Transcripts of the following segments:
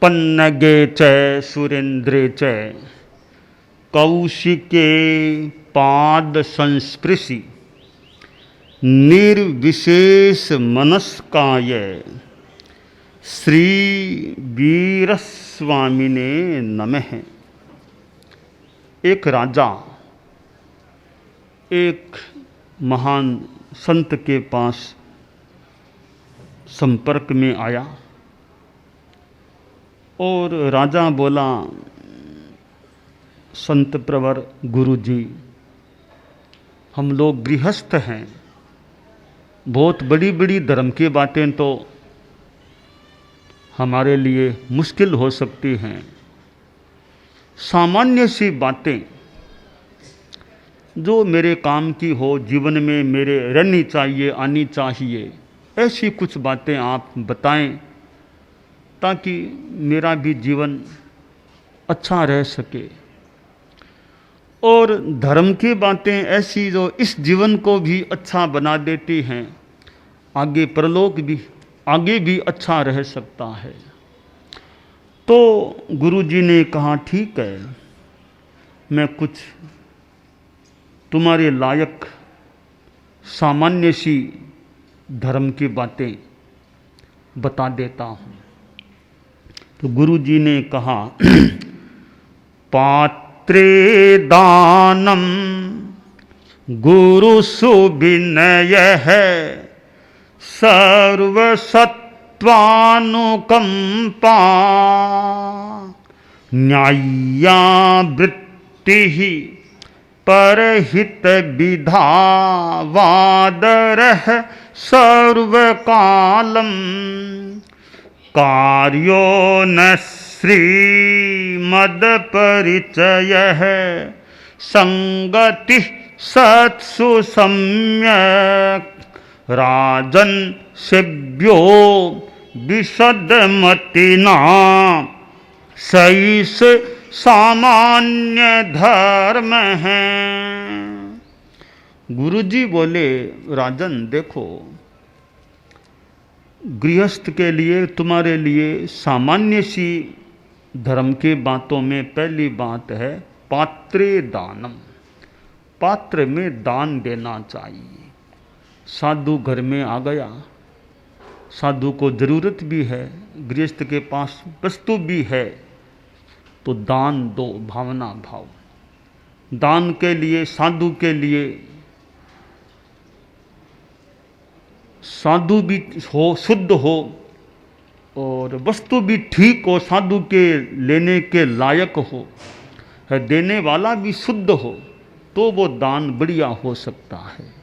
पन्नगे च सुरेन्द्रे च कौशिके पाद संस्पृशि निर्विशेष मनस्काय श्री वीरस्वामिने नमः। एक राजा एक महान संत के पास संपर्क में आया और राजा बोला, संत प्रवर गुरु जी, हम लोग गृहस्थ हैं, बहुत बड़ी बड़ी धर्म की बातें तो हमारे लिए मुश्किल हो सकती हैं। सामान्य सी बातें जो मेरे काम की हो, जीवन में मेरे रहनी चाहिए, आनी चाहिए, ऐसी कुछ बातें आप बताएं ताकि मेरा भी जीवन अच्छा रह सके। और धर्म की बातें ऐसी जो इस जीवन को भी अच्छा बना देती हैं, आगे परलोक भी आगे भी अच्छा रह सकता है। तो गुरुजी ने कहा, ठीक है, मैं कुछ तुम्हारे लायक सामान्य सी धर्म की बातें बता देता हूँ। तो गुरुजी ने कहा, पात्रे दानम गुरु सुविनय है सर्वसत्वानुकंपा न्याय्या वृत्ति परहित विधावादरः सर्वकालम कार्यो न श्रीमद परिचयः संगति सत्सु सम्यक् राजन सेव्यो विशदमतिना सैष सामान्य धर्म है। गुरुजी बोले, राजन देखो, गृहस्थ के लिए, तुम्हारे लिए सामान्य सी धर्म की बातों में पहली बात है पात्रे दानम। पात्र में दान देना चाहिए। साधु घर में आ गया, साधु को जरूरत भी है, गृहस्थ के पास वस्तु भी है, तो दान दो, भावना भाव। दान के लिए, साधु के लिए, साधु भी हो, शुद्ध हो और वस्तु भी ठीक हो, साधु के लेने के लायक हो, है देने वाला भी शुद्ध हो, तो वो दान बढ़िया हो सकता है।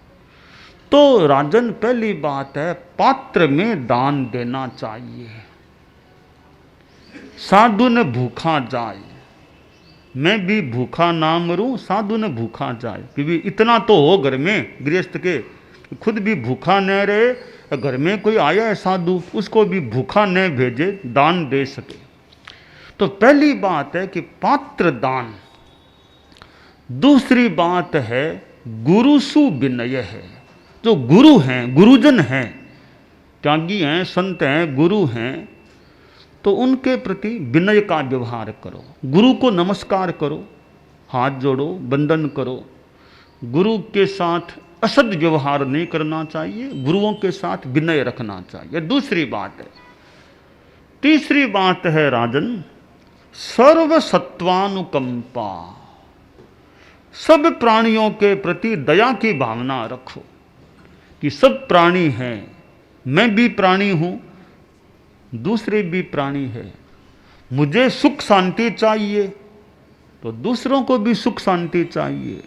तो राजन, पहली बात है पात्र में दान देना चाहिए। साधु न भूखा जाए, मैं भी भूखा ना मरूं, साधु न भूखा जाए। क्योंकि इतना तो हो घर में गृहस्थ के, खुद भी भूखा न रहे, घर में कोई आया है साधु, उसको भी भूखा न भेजे, दान दे सके। तो पहली बात है कि पात्र दान। दूसरी बात है गुरुसु विनय है। जो गुरु हैं, गुरुजन हैं, त्यागी हैं, संत हैं, गुरु हैं, तो उनके प्रति विनय का व्यवहार करो। गुरु को नमस्कार करो, हाथ जोड़ो, वंदन करो। गुरु के साथ असद व्यवहार नहीं करना चाहिए, गुरुओं के साथ विनय रखना चाहिए। दूसरी बात है। तीसरी बात है राजन, सर्वसत्वानुकंपा। सब प्राणियों के प्रति दया की भावना रखो कि सब प्राणी हैं, मैं भी प्राणी हूं, दूसरे भी प्राणी है। मुझे सुख शांति चाहिए तो दूसरों को भी सुख शांति चाहिए।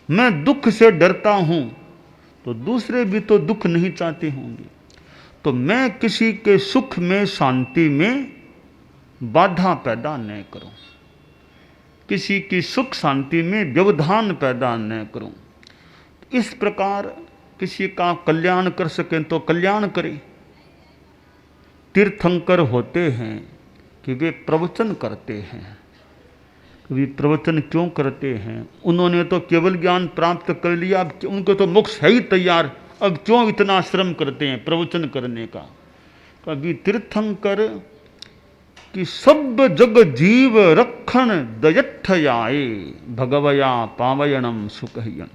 मैं दुख से डरता हूं तो दूसरे भी तो दुख नहीं चाहते होंगे। तो मैं किसी के सुख में, शांति में बाधा पैदा न करूं, किसी की सुख शांति में व्यवधान पैदा न करूं। इस प्रकार किसी का कल्याण कर सकें तो कल्याण करें। तीर्थंकर होते हैं कि वे प्रवचन करते हैं। वे प्रवचन क्यों करते हैं? उन्होंने तो केवल ज्ञान प्राप्त कर लिया, अब उनको तो मोक्ष है ही तैयार, अब क्यों इतना श्रम करते हैं प्रवचन करने का? कभी तीर्थंकर कि सब जग जीव रखण दयठ आए भगवया पावयणम सुखयन।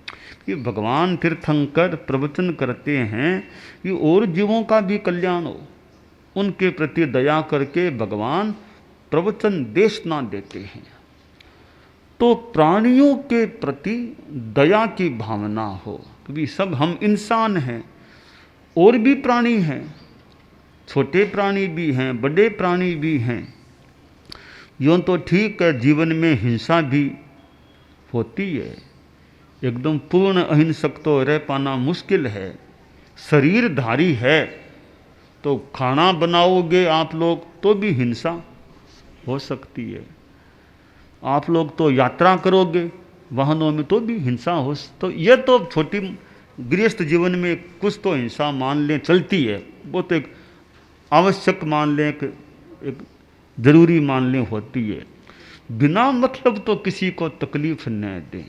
कि भगवान तीर्थंकर प्रवचन करते हैं कि और जीवों का भी कल्याण हो, उनके प्रति दया करके भगवान प्रवचन देशना देते हैं। तो प्राणियों के प्रति दया की भावना हो, क्योंकि सब हम इंसान हैं, और भी प्राणी हैं, छोटे प्राणी भी हैं, बड़े प्राणी भी हैं। यूँ तो ठीक है, जीवन में हिंसा भी होती है, एकदम पूर्ण अहिंसक तो रह पाना मुश्किल है। शरीरधारी है तो खाना बनाओगे आप लोग तो भी हिंसा हो सकती है, आप लोग तो यात्रा करोगे वाहनों में तो भी हिंसा हो। तो ये तो छोटी गृहस्थ जीवन में कुछ तो हिंसा मान लें चलती है, वो तो एक आवश्यक मान लें, एक जरूरी मान लें होती है। बिना मतलब तो किसी को तकलीफ न दें,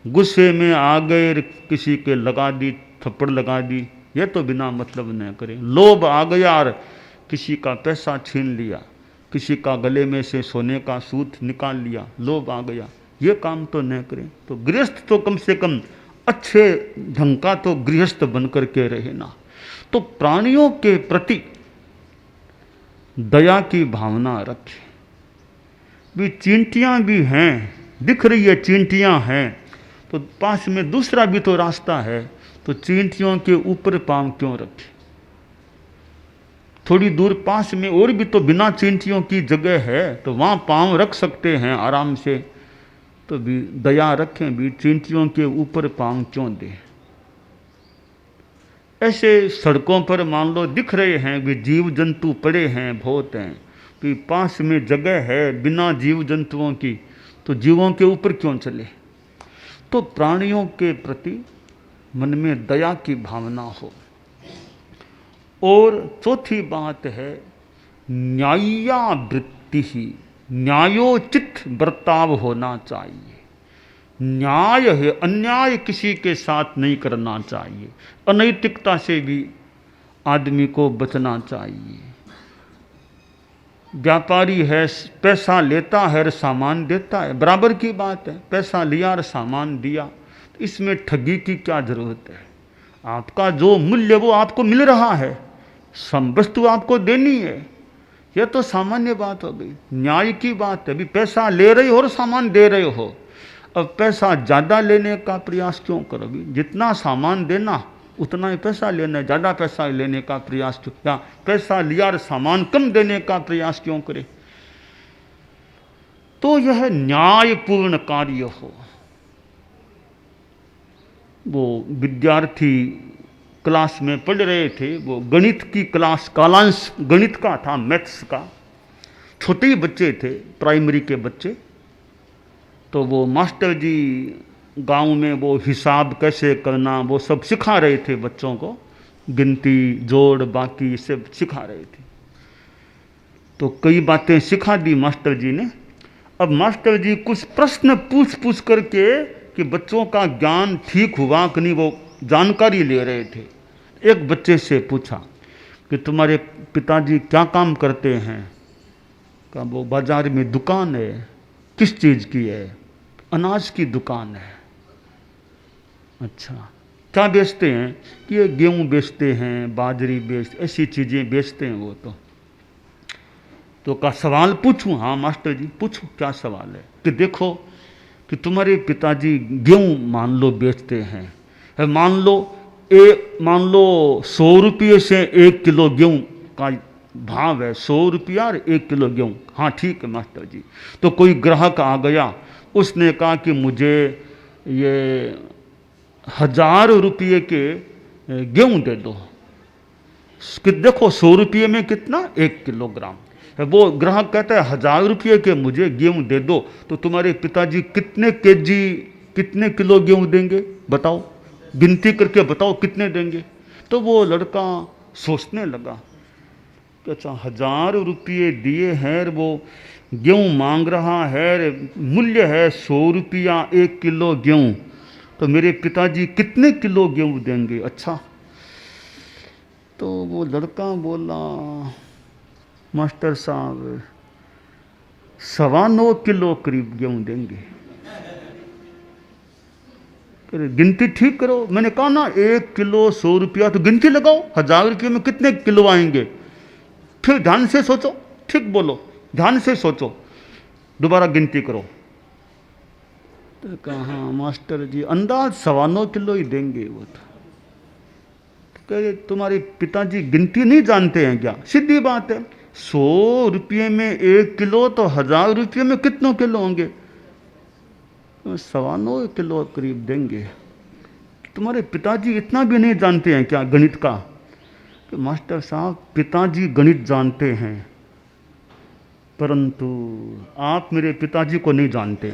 गुस्से में आ गए किसी के लगा दी, थप्पड़ लगा दी, ये तो बिना मतलब न करें। लोभ आ गया और किसी का पैसा छीन लिया, किसी का गले में से सोने का सूत निकाल लिया, लोभ आ गया, ये काम तो न करें। तो गृहस्थ तो कम से कम अच्छे ढंग का तो गृहस्थ बन करके रहे ना। तो प्राणियों के प्रति दया की भावना रखें। भी चींटियां भी हैं, दिख रही है चींटियां हैं, तो पास में दूसरा भी तो रास्ता है, तो चींटियों के ऊपर पांव क्यों रखें? थोड़ी दूर पास में और भी तो बिना चींटियों की जगह है, तो वहाँ पांव रख सकते हैं आराम से। तो भी दया रखें, भी चींटियों के ऊपर पांव क्यों दें? ऐसे सड़कों पर मान लो दिख रहे हैं भी जीव जंतु पड़े हैं, बहुत हैं, कि पास में जगह है बिना जीव जंतुओं की, तो जीवों के ऊपर क्यों चले? तो प्राणियों के प्रति मन में दया की भावना हो। और चौथी बात है न्याय्यावृत्ति ही, न्यायोचित बर्ताव होना चाहिए। न्याय है, अन्याय किसी के साथ नहीं करना चाहिए, अनैतिकता से भी आदमी को बचना चाहिए। व्यापारी है, पैसा लेता है और सामान देता है, बराबर की बात है, पैसा लिया और सामान दिया, इसमें ठगी की क्या जरूरत है? आपका जो मूल्य वो आपको मिल रहा है, वस्तु आपको देनी है, यह तो सामान्य बात हो गई। न्याय की बात है, अभी पैसा ले रहे हो और सामान दे रहे हो, अब पैसा ज़्यादा लेने का प्रयास क्यों करोगे? जितना सामान देना उतना ही पैसा लेना, ज़्यादा पैसा लेने का प्रयास क्यों? या पैसा लिया और सामान कम देने का प्रयास क्यों करे? तो यह न्यायपूर्ण कार्य हो। वो विद्यार्थी क्लास में पढ़ रहे थे, वो गणित की क्लास, कालांश गणित का था, मैथ्स का, छोटे ही बच्चे थे, प्राइमरी के बच्चे। तो वो मास्टर जी गांव में वो हिसाब कैसे करना वो सब सिखा रहे थे बच्चों को, गिनती जोड़ बाकी सब सिखा रहे थे। तो कई बातें सिखा दी मास्टर जी ने। अब मास्टर जी कुछ प्रश्न पूछ करके कि बच्चों का ज्ञान ठीक हुआ कि नहीं वो जानकारी ले रहे थे। एक बच्चे से पूछा कि तुम्हारे पिताजी क्या काम करते हैं? कहा वो बाजार में दुकान है। किस चीज़ की है? अनाज की दुकान है। अच्छा, क्या बेचते हैं? कि ये गेहूँ बेचते हैं, बाजरी बेचते, ऐसी चीज़ें बेचते हैं वो। तो का सवाल पूछूं? हाँ मास्टर जी पूछो, क्या सवाल है? कि देखो कि तुम्हारे पिताजी गेहूँ मान लो बेचते हैं, मान लो 100 रुपये से 1 किलो गेहूँ का भाव है, 100 रुपया और 1 किलो गेहूँ। हाँ ठीक है मास्टर जी। तो कोई ग्राहक आ गया, उसने कहा कि मुझे ये 1000 रुपये के गेहूँ दे दो। कि देखो 100 रुपये में कितना? 1 किलोग्राम। वो ग्राहक कहता है 1000 रुपये के मुझे गेहूँ दे दो, तो तुम्हारे पिताजी कितने केजी, कितने किलो गेहूँ देंगे? बताओ, गिनती करके बताओ कितने देंगे। तो वो लड़का सोचने लगा कि अच्छा 1000 रुपये दिए हैं, वो गेहूँ मांग रहा है, मूल्य है 100 रुपया 1 किलो गेहूँ, तो मेरे पिताजी कितने किलो गेहूँ देंगे? अच्छा। तो वो लड़का बोला मास्टर साहब 9.25 किलो करीब गेहूं देंगे। गिनती ठीक करो। मैंने कहा ना 1 किलो 100 रुपया, तो गिनती लगाओ 1000 रुपये में कितने किलो आएंगे। फिर ध्यान से सोचो, ठीक बोलो, ध्यान से सोचो, दोबारा गिनती करो। तो कहा मास्टर जी अंदाज 9.25 किलो ही देंगे वो। तो कहे तुम्हारे पिताजी गिनती नहीं जानते हैं क्या? सीधी बात है, 100 रुपये में 1 किलो, तो 1000 रुपये में कितनों किलो होंगे? 9.25 किलो करीब देंगे। तुम्हारे पिताजी इतना भी नहीं जानते हैं क्या गणित का? कि मास्टर साहब पिताजी गणित जानते हैं, परंतु आप मेरे पिताजी को नहीं जानते।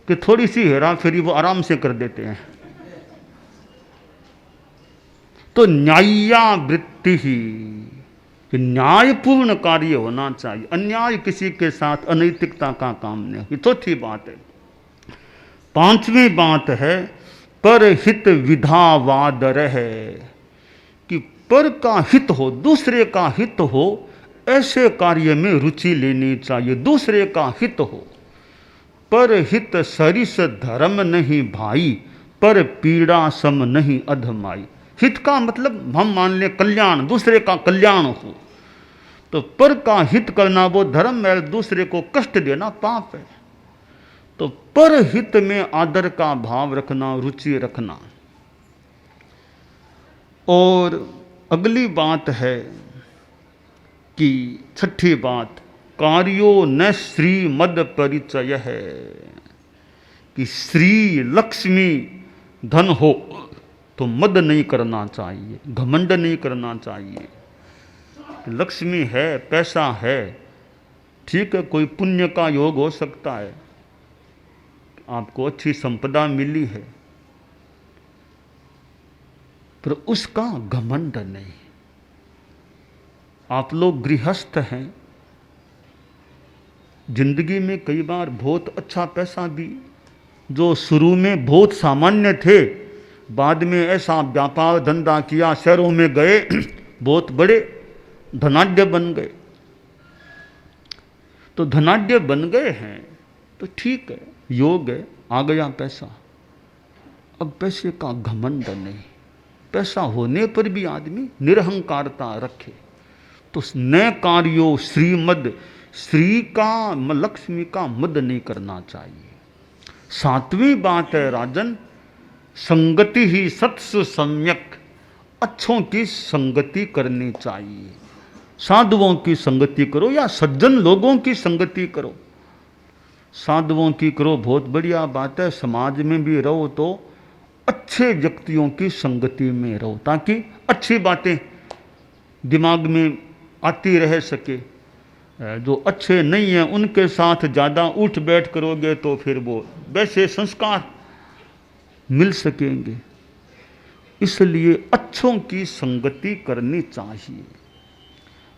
कि थोड़ी सी हेरा फेरी वो आराम से कर देते हैं। तो न्याय्यावृत्ति ही, न्यायपूर्ण कार्य होना चाहिए, अन्याय किसी के साथ अनैतिकता का काम नहीं। ये चौथी बात है। 5वीं बात है पर हित विधावाद रहे, कि पर का हित हो, दूसरे का हित हो, ऐसे कार्य में रुचि लेनी चाहिए। दूसरे का हित हो, पर हित सरिस धर्म नहीं भाई, पर पीड़ा सम नहीं अधमाई। हित का मतलब हम मान लें कल्याण, दूसरे का कल्याण हो, तो पर का हित करना वो धर्म है, दूसरे को कष्ट देना पाप है। तो पर हित में आदर का भाव रखना, रुचि रखना। और अगली बात है कि 6ठी बात, कार्यो न श्री मद परिचय है, कि श्री लक्ष्मी धन हो तो मद नहीं करना चाहिए, घमंड नहीं करना चाहिए। लक्ष्मी है, पैसा है, ठीक है, कोई पुण्य का योग हो सकता है, आपको अच्छी संपदा मिली है, पर उसका घमंड नहीं। आप लोग गृहस्थ हैं, जिंदगी में कई बार बहुत अच्छा पैसा भी, जो शुरू में बहुत सामान्य थे, बाद में ऐसा व्यापार धंधा किया, शहरों में गए, बहुत बड़े धनाढ्य बन गए। तो धनाढ्य बन गए हैं तो ठीक है, योग है, आ गया पैसा। अब पैसे का घमंड नहीं, पैसा होने पर भी आदमी निरहंकारता रखे। तो न कार्यो श्रीमद, श्री का लक्ष्मी का मद नहीं करना चाहिए। 7वीं बात है राजन, संगति ही सत्सु सम्यक, अच्छों की संगति करनी चाहिए। साधुओं की संगति करो या सज्जन लोगों की संगति करो। साधुओं की करो, बहुत बढ़िया बात है। समाज में भी रहो तो अच्छे व्यक्तियों की संगति में रहो, ताकि अच्छी बातें दिमाग में आती रह सके। जो अच्छे नहीं हैं उनके साथ ज़्यादा उठ बैठ करोगे तो फिर वो वैसे संस्कार मिल सकेंगे। इसलिए अच्छों की संगति करनी चाहिए।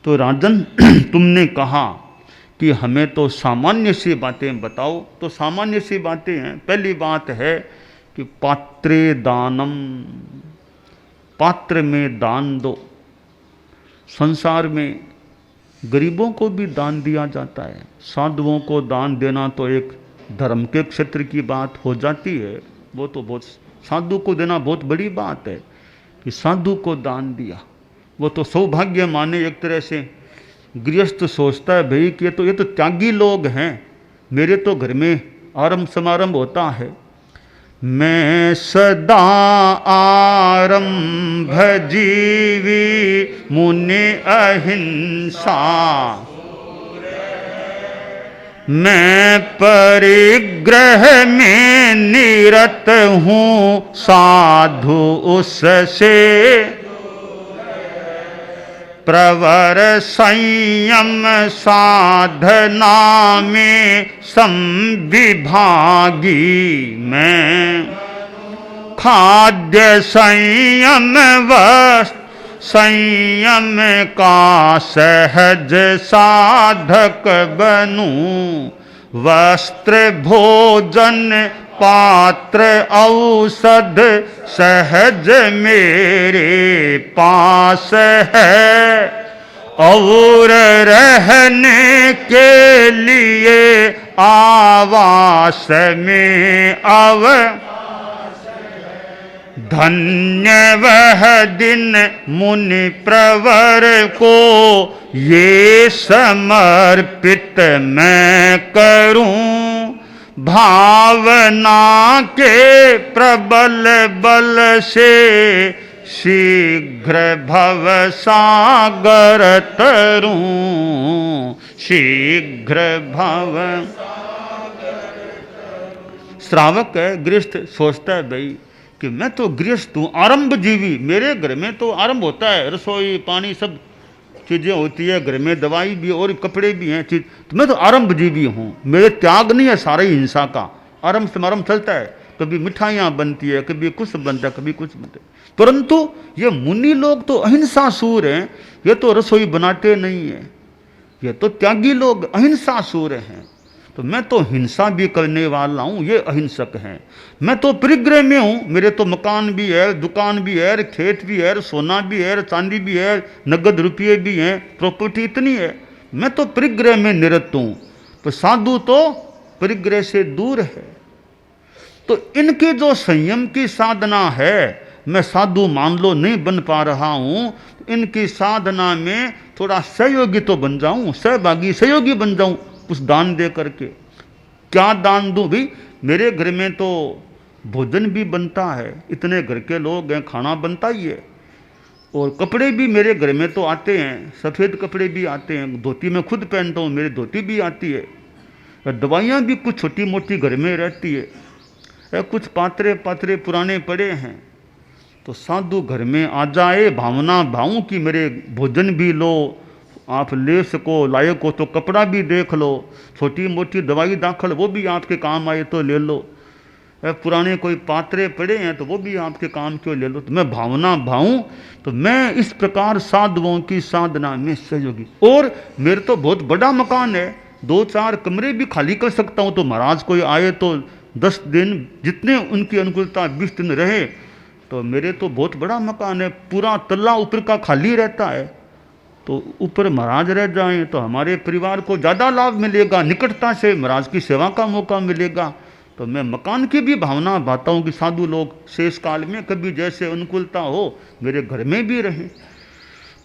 तो राजन तुमने कहा कि हमें तो सामान्य सी बातें बताओ, तो सामान्य सी बातें हैं। पहली बात है कि पात्रे दानम, पात्र में दान दो। संसार में गरीबों को भी दान दिया जाता है। साधुओं को दान देना तो एक धर्म के क्षेत्र की बात हो जाती है, वो तो बहुत, साधु को देना बहुत बड़ी बात है कि साधु को दान दिया, वो तो सौभाग्य माने। एक तरह से गृहस्थ सोचता है भाई कि ये तो त्यागी लोग हैं, मेरे तो घर में आरंभ समारंभ होता है। मैं सदा आरंभ जीवी मुनि अहिंसा, मैं परिग्रह में निरत हूँ साधु उससे, प्रवर संयम साधना में संविभागी, मैं खाद्य संयम वस्त्र संयम का सहज साधक बनूं, वस्त्र भोजन पात्र औषध सहज मेरे पास है, और रहने के लिए आवास में अव धन्य वह दिन मुनि प्रवर को ये समर्पित मैं करूं, भावना के प्रबल बल से शीघ्र भव सागर तरूं, शीघ्र भव। श्रावक है, गृहस्थ सोचता है भाई कि मैं तो गृहस्थ हूँ, आरंभ जीवी, मेरे घर में तो आरंभ होता है, रसोई पानी सब चीज़ें होती है, घर में दवाई भी और कपड़े भी हैं चीज, तो मैं तो आरंभ जीवी हूँ, मेरे त्याग नहीं है सारा ही हिंसा का, आरंभ समारंभ चलता है, कभी मिठाइयाँ बनती है, कभी कुछ बनता है, कभी कुछ बनता है। परंतु ये मुनि लोग तो अहिंसा सूर हैं, ये तो रसोई बनाते नहीं है, ये तो त्यागी लोग अहिंसा सूर हैं। तो मैं तो हिंसा भी करने वाला हूँ, ये अहिंसक हैं। मैं तो परिग्रह में हूँ, मेरे तो मकान भी है, दुकान भी है, खेत भी है, सोना भी है, चांदी भी है, नगद रुपये भी हैं, प्रॉपर्टी इतनी है, मैं तो परिग्रह में निरत हूँ। तो साधु तो परिग्रह से दूर है। तो इनकी जो संयम की साधना है, मैं साधु मान लो नहीं बन पा रहा हूँ, इनकी साधना में थोड़ा सहयोगी तो बन जाऊँ, सहभागी सहयोगी बन जाऊँ, कुछ दान दे करके। क्या दान दूं भाई, मेरे घर में तो भोजन भी बनता है, इतने घर के लोग हैं, खाना बनता ही है, और कपड़े भी मेरे घर में तो आते हैं, सफ़ेद कपड़े भी आते हैं, धोती मैं खुद पहनता हूँ, मेरी धोती भी आती है, दवाइयाँ भी कुछ छोटी मोटी घर में रहती है, कुछ पात्रे पात्रे पुराने पड़े हैं। तो साधु घर में आ जाए, भावना भाऊं कि मेरे भोजन भी लो, आप ले सको, लायक हो तो कपड़ा भी देख लो, छोटी मोटी दवाई दाखिल वो भी आपके काम आए तो ले लो, पुराने कोई पात्रे पड़े हैं तो वो भी आपके काम क्यों ले लो। तो मैं भावना भाऊं, तो मैं इस प्रकार साधुओं की साधना में सहयोगी। और मेरे तो बहुत बड़ा मकान है, 2-4 कमरे भी खाली कर सकता हूँ, तो महाराज कोई आए तो 10 दिन जितने उनकी अनुकूलता 20 दिन रहे, तो मेरे तो बहुत बड़ा मकान है, पूरा तल्ला ऊपर का खाली रहता है, तो ऊपर महाराज रह जाएं तो हमारे परिवार को ज़्यादा लाभ मिलेगा, निकटता से महाराज की सेवा का मौका मिलेगा। तो मैं मकान की भी भावना भाता हूँ कि साधु लोग शेष काल में कभी जैसे अनुकूलता हो मेरे घर में भी रहें।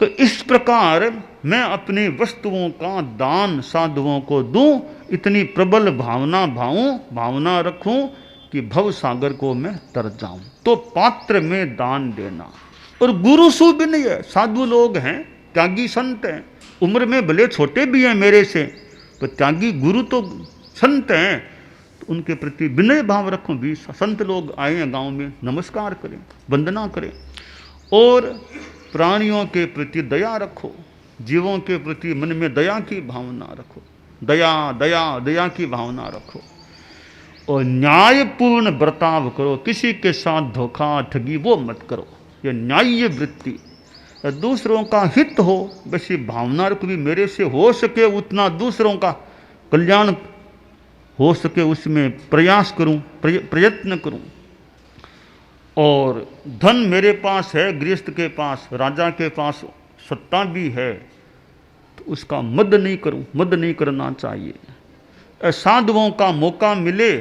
तो इस प्रकार मैं अपनी वस्तुओं का दान साधुओं को दूं, इतनी प्रबल भावना भावना रखूं कि भव सागर को मैं तर जाऊं। तो पात्र में दान देना, और गुरु सु भी नहीं है, साधु लोग हैं, त्यागी संत हैं, उम्र में भले छोटे भी हैं मेरे से, तो त्यागी गुरु तो संत हैं, तो उनके प्रति विनय भाव रखो। भी संत लोग आए हैं गांव में, नमस्कार करें, वंदना करें, और प्राणियों के प्रति दया रखो, जीवों के प्रति मन में दया की भावना रखो, दया दया दया की भावना रखो, और न्यायपूर्ण बर्ताव करो, किसी के साथ धोखा ठगी वो मत करो, ये न्याय्य वृत्ति, दूसरों का हित हो, बस ये भावना रखो भी मेरे से हो सके उतना दूसरों का कल्याण हो सके उसमें प्रयास करूं, प्रयत्न करूं। और धन मेरे पास है, गृहस्थ के पास, राजा के पास सत्ता भी है, तो उसका मद नहीं करूं, मद नहीं करना चाहिए। साधुओं का मौका मिले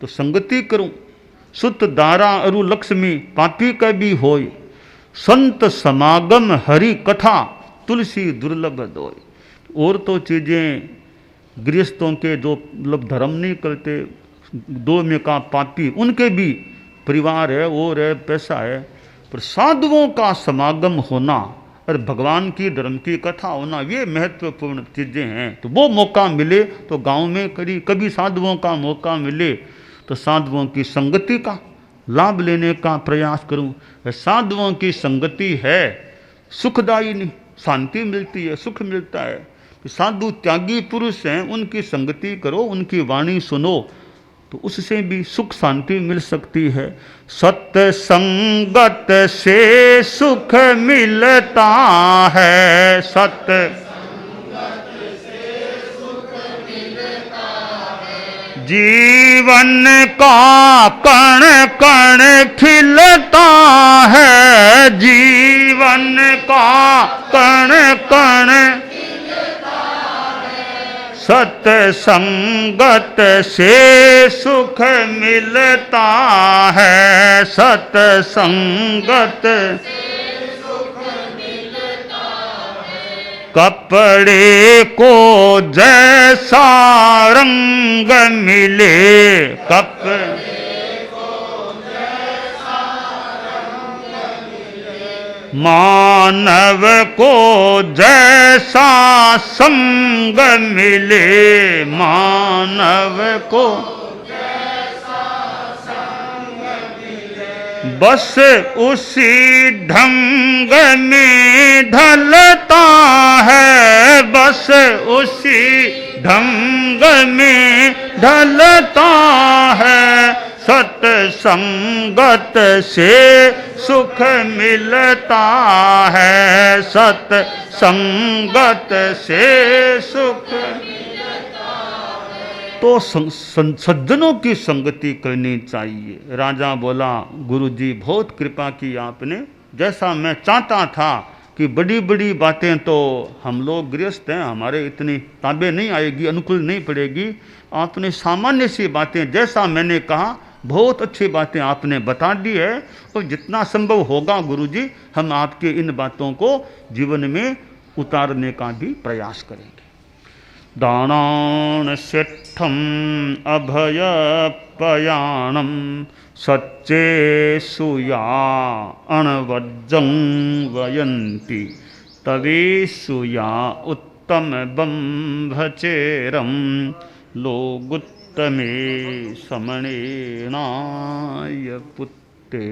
तो संगति करूं, सुत दारा अरु लक्ष्मी पापी का भी होय, संत समागम हरि कथा तुलसी दुर्लभ दोय। और तो चीज़ें गृहस्थों के जो मतलब धर्म नहीं करते, 2 में का पापी, उनके भी परिवार है, और है, पैसा है, पर साधुओं का समागम होना और भगवान की धर्म की कथा होना, ये महत्वपूर्ण चीज़ें हैं। तो वो मौका मिले तो गांव में कभी साधुओं का मौका मिले तो साधुओं की संगति का लाभ लेने का प्रयास करूं। साधुओं की संगति है सुखदायिनी, शांति मिलती है, सुख मिलता है। साधु त्यागी पुरुष हैं, उनकी संगति करो, उनकी वाणी सुनो, तो उससे भी सुख शांति मिल सकती है। सत्य संगत से सुख मिलता है, सत्य जीवन का कण कण खिलता है, जीवन का कण कण सत्संगत से सुख मिलता है, सत्संगत कपड़े को जैसा रंग मिले, कपड़े को जैसा रंग मिले, मानव को जैसा संग मिले, मानव को बस उसी ढंग में ढलता है, बस उसी ढंग में ढलता है, सत्संगत से सुख मिलता है, सत्संगत से सुख। तो सज्जनों की संगति करनी चाहिए। राजा बोला, गुरुजी बहुत कृपा की आपने, जैसा मैं चाहता था कि बड़ी बड़ी बातें तो हम लोग गृहस्थ हैं, हमारे इतनी ताबे नहीं आएगी, अनुकूल नहीं पड़ेगी, आपने सामान्य सी बातें जैसा मैंने कहा बहुत अच्छी बातें आपने बता दी है, और जितना संभव होगा गुरुजी हम आपके इन बातों को जीवन में उतारने का भी प्रयास करेंगे। दानान् सिद्धम अभय पयाणम सच्चेषु या अणवज्जं वयन्ति तवेषु या उत्तम बंभचेरम लोगुत्तमे समणेनाय पुत्ते।